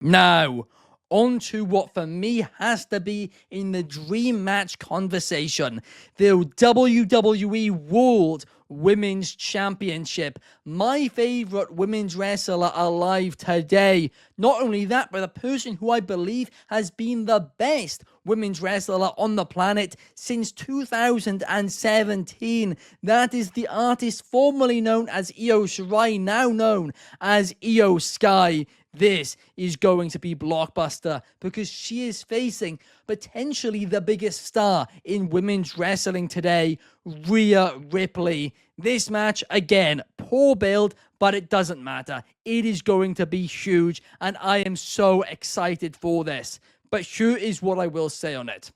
Now, on to what for me has to be in the dream match conversation. The WWE World Women's Championship. My favorite women's wrestler alive today. Not only that, but a person who I believe has been the best women's wrestler on the planet since 2017. That is the artist formerly known as Iyo Sky, now known as Iyo Sky. This is going to be blockbuster because she is facing potentially the biggest star in women's wrestling today, Rhea Ripley. This match, again, poor build, but it doesn't matter. It is going to be huge, and I am so excited for this. But here is what I will say on it.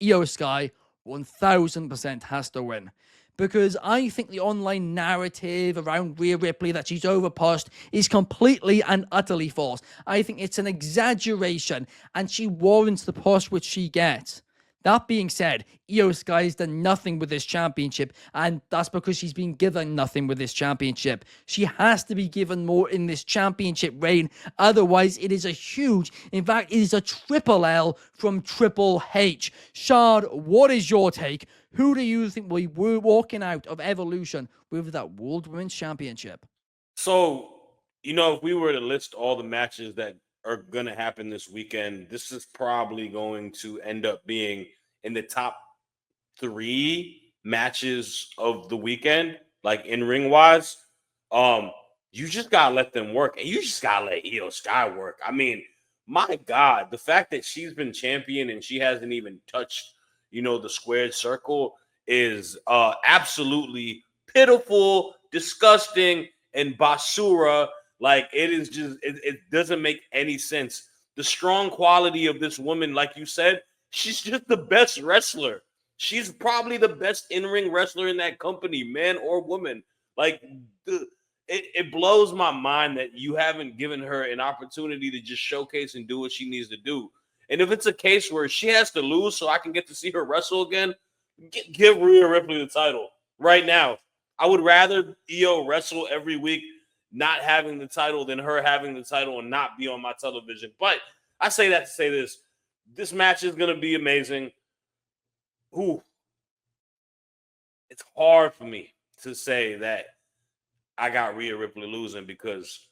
Iyo Sky 1000% has to win. Because I think the online narrative around Rhea Ripley that she's overpushed is completely and utterly false. I think it's an exaggeration, and she warrants the push which she gets. That being said, Iyo Sky has done nothing with this championship, and that's because she's been given nothing with this championship. She has to be given more in this championship reign, otherwise it is a huge, in fact, it is a triple L from Triple H. Shad, what is your take? Who do you think will be walking out of Evolution with that World Women's Championship? So, if we were to list all the matches that are going to happen this weekend, this is probably going to end up being in the top 3 matches of the weekend, like in ring wise. You just gotta let them work, and you just gotta let Iyo Sky work. I mean, my God, the fact that she's been champion and she hasn't even touched, the squared circle is absolutely pitiful, disgusting, and basura. Like, it is just, it doesn't make any sense. The strong quality of this woman, like you said, she's just the best wrestler. She's probably the best in-ring wrestler in that company, man or woman. Like, it blows my mind that you haven't given her an opportunity to just showcase and do what she needs to do. And if it's a case where she has to lose so I can get to see her wrestle again, give Rhea Ripley the title right now. I would rather Iyo wrestle every week not having the title than her having the title and not be on my television. But I say that to say this. This match is going to be amazing. Ooh. It's hard for me to say that I got Rhea Ripley losing because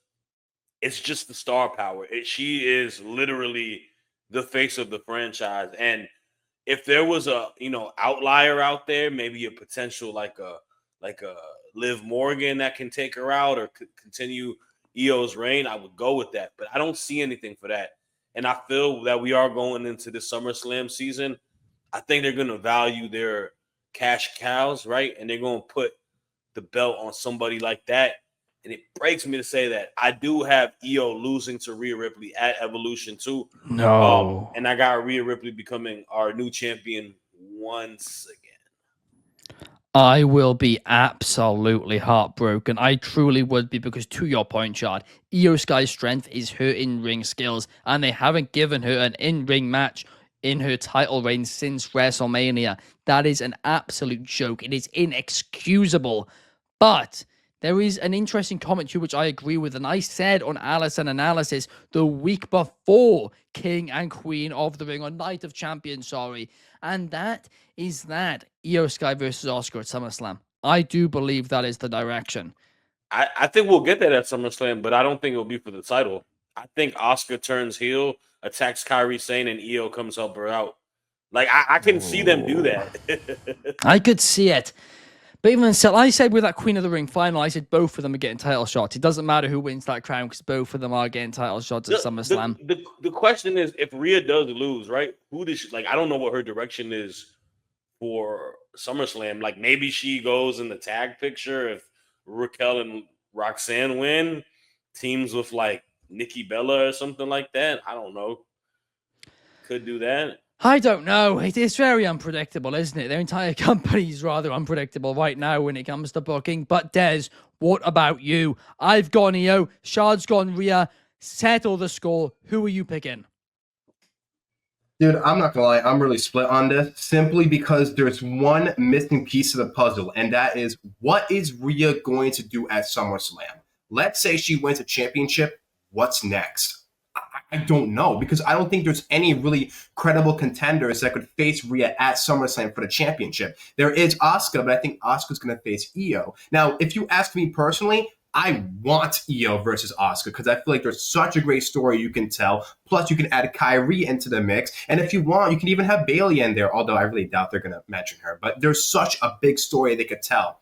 it's just the star power. She is literally the face of the franchise. And if there was a, outlier out there, maybe a potential like a Liv Morgan that can take her out or continue Io's reign, I would go with that. But I don't see anything for that. And I feel that we are going into the SummerSlam season. I think they're going to value their cash cows, right? And they're going to put the belt on somebody like that. And it breaks me to say that I do have Iyo losing to Rhea Ripley at Evolution 2. No. And I got Rhea Ripley becoming our new champion once again. I will be absolutely heartbroken. I truly would be, because to your point, Shard, Iyo Sky's strength is her in-ring skills, and they haven't given her an in-ring match in her title reign since WrestleMania. That is an absolute joke. It is inexcusable. But there is an interesting comment here which I agree with, and I said on Allison Analysis the week before King and Queen of the Ring, or Night of Champions, and that is that Iyo Sky versus Asuka at SummerSlam. I do believe that is the direction. I think we'll get that at SummerSlam, but I don't think it'll be for the title. I think Asuka turns heel, attacks Kairi Sane, and Iyo comes help her out. Like, I can see them do that. I could see it. But even still, I said with that Queen of the Ring final, I said both of them are getting title shots. It doesn't matter who wins that crown because both of them are getting title shots at SummerSlam. The question is, if Rhea does lose, right? Who does she, like? I don't know what her direction is for SummerSlam. Like, maybe she goes in the tag picture if Raquel and Roxanne win, teams with like Nikki Bella or something like that. I don't know. Could do that. I don't know. It is very unpredictable, isn't it? Their entire company is rather unpredictable right now when it comes to booking. But Des, what about you? I've gone Iyo. Shard's gone Rhea. Settle the score. Who are you picking? Dude, I'm not gonna lie, I'm really split on this simply because there's one missing piece of the puzzle, and that is, what is Rhea going to do at SummerSlam? Let's say she wins a championship. What's next? I don't know, because I don't think there's any really credible contenders that could face Rhea at SummerSlam for the championship. There is Asuka, but I think Asuka's going to face Iyo. Now, if you ask me personally, I want Iyo versus Asuka because I feel like there's such a great story you can tell. Plus, you can add Kyrie into the mix. And if you want, you can even have Bayley in there, although I really doubt they're going to mention her. But there's such a big story they could tell.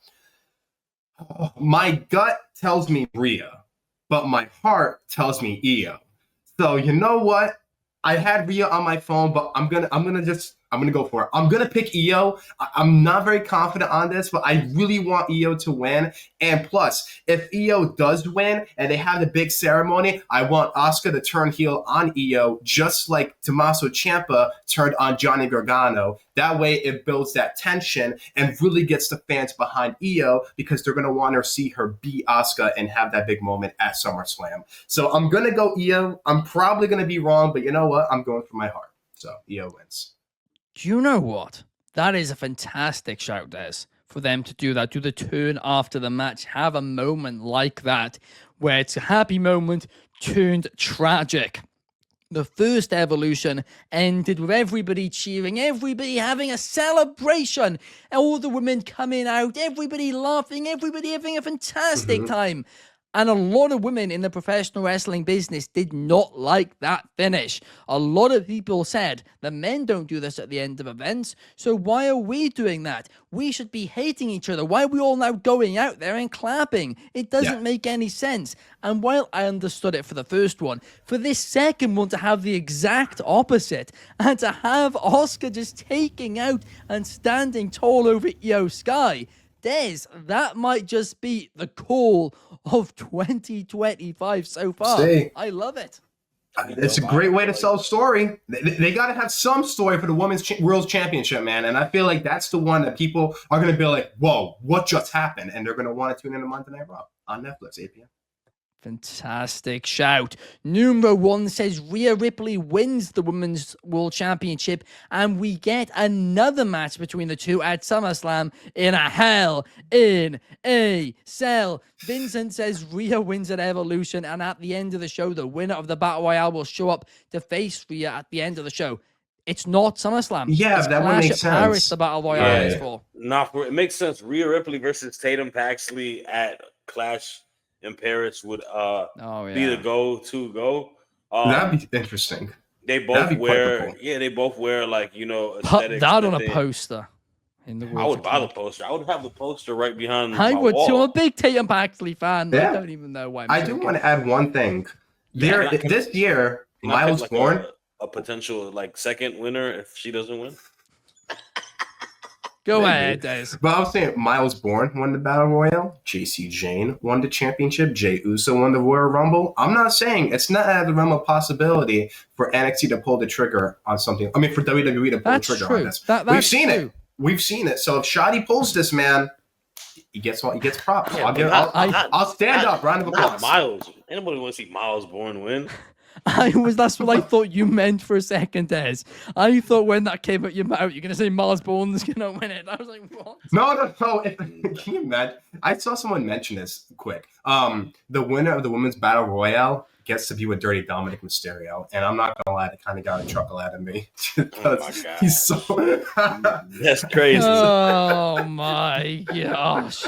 My gut tells me Rhea, but my heart tells me Iyo. So you know what? I had Rhea on my phone, but I'm gonna go for it. I'm gonna pick Iyo. I'm not very confident on this, but I really want Iyo to win. And plus, if Iyo does win and they have the big ceremony, I want Asuka to turn heel on Iyo, just like Tommaso Ciampa turned on Johnny Gargano. That way, it builds that tension and really gets the fans behind Iyo because they're gonna want to see her beat Asuka and have that big moment at SummerSlam. So I'm gonna go Iyo. I'm probably gonna be wrong, but you know what? I'm going for my heart. So Iyo wins. Do you know what? That is a fantastic shout, Des, for them to do that. Do the turn after the match. Have a moment like that where it's a happy moment turned tragic. The first Evolution ended with everybody cheering, everybody having a celebration, all the women coming out, everybody laughing, everybody having a fantastic time. And a lot of women in the professional wrestling business did not like that finish. A lot of people said the men don't do this at the end of events, so why are we doing that? We should be hating each other. Why are we all now going out there and clapping? It doesn't make any sense. And while I understood it for the first one, for this second one to have the exact opposite and to have Asuka just taking out and standing tall over Iyo Sky, Des, that might just be the call of 2025 so far. I love it. It's a great way to sell a story. They got to have some story for the Women's World Championship, man. And I feel like that's the one that people are going to be like, whoa, what just happened? And they're going to want to tune in on Monday Night Raw on Netflix, 8 p.m. Fantastic shout. Numero 1 says Rhea Ripley wins the Women's World Championship and we get another match between the two at SummerSlam in a Hell in a Cell. Vincent says Rhea wins at Evolution and at the end of the show, the winner of the Battle Royale will show up to face Rhea at the end of the show. It's not SummerSlam. Yeah, it's that would make sense. Paris, the Battle Royale is for. It makes sense. Rhea Ripley versus Tatum Paxley at Clash in Paris would be the go. That'd be interesting. They both wear, they both wear like, Put that on a poster. In the I would buy the poster. I would have the poster right behind I my would wall. too. I'm a big Tatum Paxley fan. Yeah. I don't even know why. I do want to add one thing. This year, Miles Bourne, a potential like second winner if she doesn't win. Go ahead, Des. But I was saying Miles Bourne won the Battle Royale. JC Jane won the championship. Jey Uso won the Royal Rumble. I'm not saying it's not out of the realm of possibility for NXT to pull the trigger on something. I mean, for WWE to pull the trigger on this. We've seen it. We've seen it. So if Shadi pulls this, man, he gets props. Yeah, I'll stand up. Round of applause. Miles. Anybody want to see Miles Bourne win? That's what I thought you meant for a second, Des. I thought when that came out your mouth, you're going to say Miles Bourne's going to win it. I was like, what? No. Can you imagine? I saw someone mention this quick. The winner of the Women's Battle Royale gets to be with Dirty Dominic Mysterio. And I'm not going to lie, it kind of got a chuckle out of me. Oh, my God. He's so... That's crazy. Oh, my gosh.